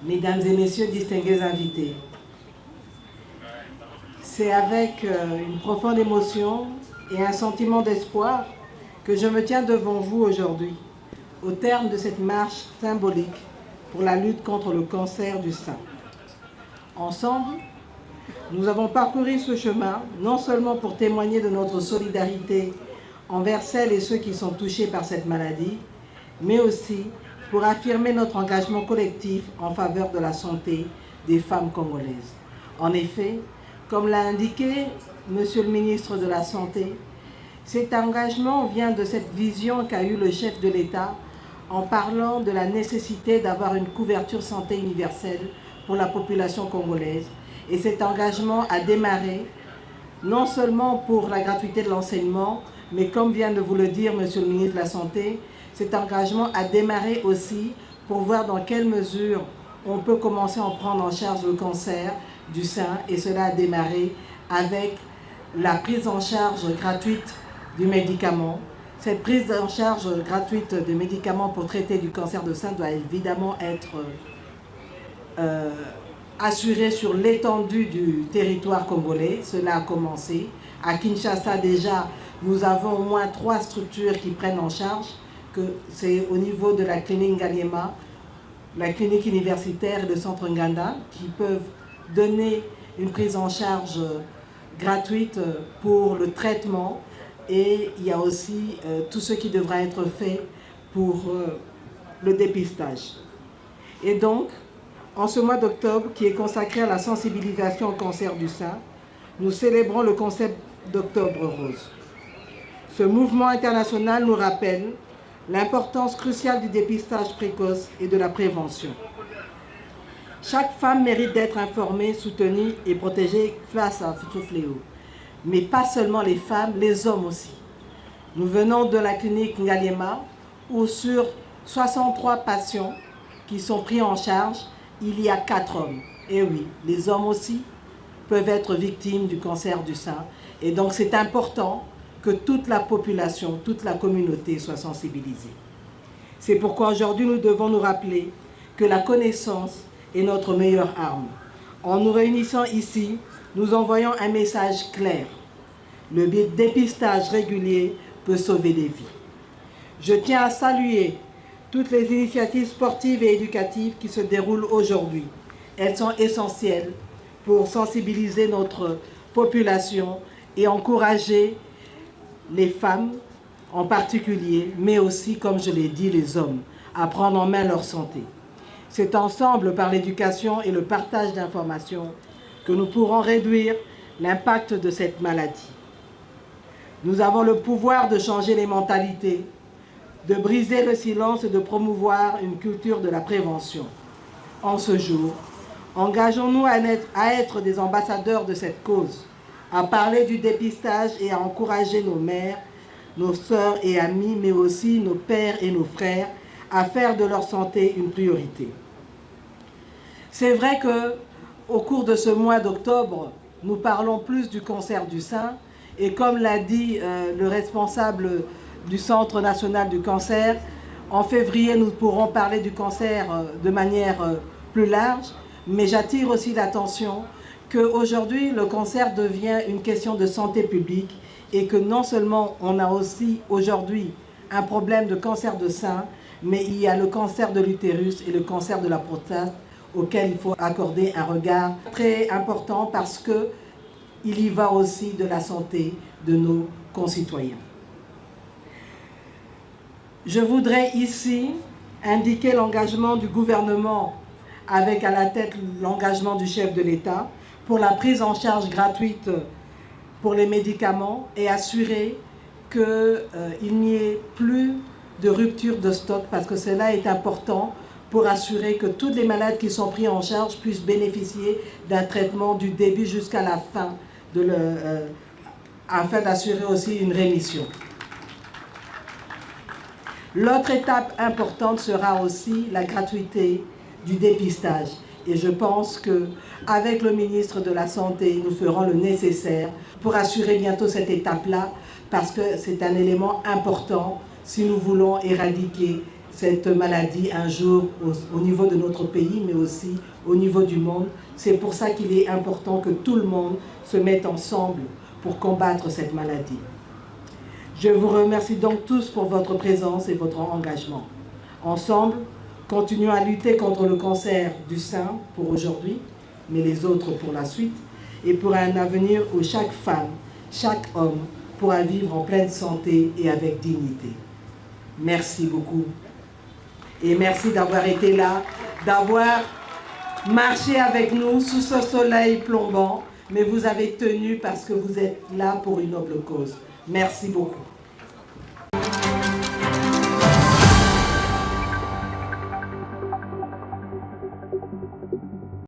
Mesdames et messieurs, distingués invités, c'est avec une profonde émotion et un sentiment d'espoir que je me tiens devant vous aujourd'hui, au terme de cette marche symbolique pour la lutte contre le cancer du sein. Ensemble, nous avons parcouru ce chemin, non seulement pour témoigner de notre solidarité envers celles et ceux qui sont touchés par cette maladie, mais aussi pour affirmer notre engagement collectif en faveur de la santé des femmes congolaises. En effet, comme l'a indiqué Monsieur le ministre de la Santé, cet engagement vient de cette vision qu'a eue le chef de l'État en parlant de la nécessité d'avoir une couverture santé universelle pour la population congolaise. Et cet engagement a démarré non seulement pour la gratuité de l'enseignement, mais comme vient de vous le dire Monsieur le ministre de la Santé, cet engagement a démarré aussi pour voir dans quelle mesure on peut commencer à prendre en charge le cancer du sein, et cela a démarré avec la prise en charge gratuite du médicament. Cette prise en charge gratuite de médicaments pour traiter du cancer du sein doit évidemment être assurée sur l'étendue du territoire congolais. Cela a commencé. À Kinshasa déjà, nous avons au moins 3 structures qui prennent en charge, que c'est au niveau de la clinique Ngaliema, la clinique universitaire et le centre Nganda, qui peuvent donner une prise en charge gratuite pour le traitement, et il y a aussi tout ce qui devra être fait pour le dépistage. Et donc, en ce mois d'octobre qui est consacré à la sensibilisation au cancer du sein, nous célébrons le concept d'Octobre Rose. Ce mouvement international nous rappelle l'importance cruciale du dépistage précoce et de la prévention. Chaque femme mérite d'être informée, soutenue et protégée face à ce fléau. Mais pas seulement les femmes, les hommes aussi. Nous venons de la clinique Ngaliema, où sur 63 patients qui sont pris en charge, il y a 4 hommes. Et oui, les hommes aussi peuvent être victimes du cancer du sein. Et donc c'est important que toute la population, toute la communauté soit sensibilisée. C'est pourquoi aujourd'hui nous devons nous rappeler que la connaissance est notre meilleure arme. En nous réunissant ici, nous envoyons un message clair. Le dépistage régulier peut sauver des vies. Je tiens à saluer toutes les initiatives sportives et éducatives qui se déroulent aujourd'hui. Elles sont essentielles pour sensibiliser notre population et encourager les femmes en particulier, mais aussi, comme je l'ai dit, les hommes, à prendre en main leur santé. C'est ensemble, par l'éducation et le partage d'informations, que nous pourrons réduire l'impact de cette maladie. Nous avons le pouvoir de changer les mentalités, de briser le silence et de promouvoir une culture de la prévention. En ce jour, engageons-nous à être des ambassadeurs de cette cause, à parler du dépistage et à encourager nos mères, nos sœurs et amis, mais aussi nos pères et nos frères, à faire de leur santé une priorité. C'est vrai qu'au cours de ce mois d'octobre, nous parlons plus du cancer du sein, et comme l'a dit le responsable du Centre national du cancer, en février, nous pourrons parler du cancer de manière plus large, mais j'attire aussi l'attention qu'aujourd'hui, le cancer devient une question de santé publique, et que non seulement on a aussi aujourd'hui un problème de cancer de sein, mais il y a le cancer de l'utérus et le cancer de la prostate, auquel il faut accorder un regard très important parce qu'il y va aussi de la santé de nos concitoyens. Je voudrais ici indiquer l'engagement du gouvernement, avec à la tête l'engagement du chef de l'État, pour la prise en charge gratuite pour les médicaments et assurer qu'il n'y ait plus de rupture de stock, parce que cela est important pour assurer que tous les malades qui sont pris en charge puissent bénéficier d'un traitement du début jusqu'à la fin, afin d'assurer aussi une rémission. L'autre étape importante sera aussi la gratuité du dépistage. Et je pense qu'avec le ministre de la Santé, nous ferons le nécessaire pour assurer bientôt cette étape-là, parce que c'est un élément important si nous voulons éradiquer cette maladie un jour au niveau de notre pays, mais aussi au niveau du monde. C'est pour ça qu'il est important que tout le monde se mette ensemble pour combattre cette maladie. Je vous remercie donc tous pour votre présence et votre engagement. Ensemble, continuons à lutter contre le cancer du sein pour aujourd'hui, mais les autres pour la suite, et pour un avenir où chaque femme, chaque homme pourra vivre en pleine santé et avec dignité. Merci beaucoup. Et merci d'avoir été là, d'avoir marché avec nous sous ce soleil plombant, mais vous avez tenu parce que vous êtes là pour une noble cause. Merci beaucoup.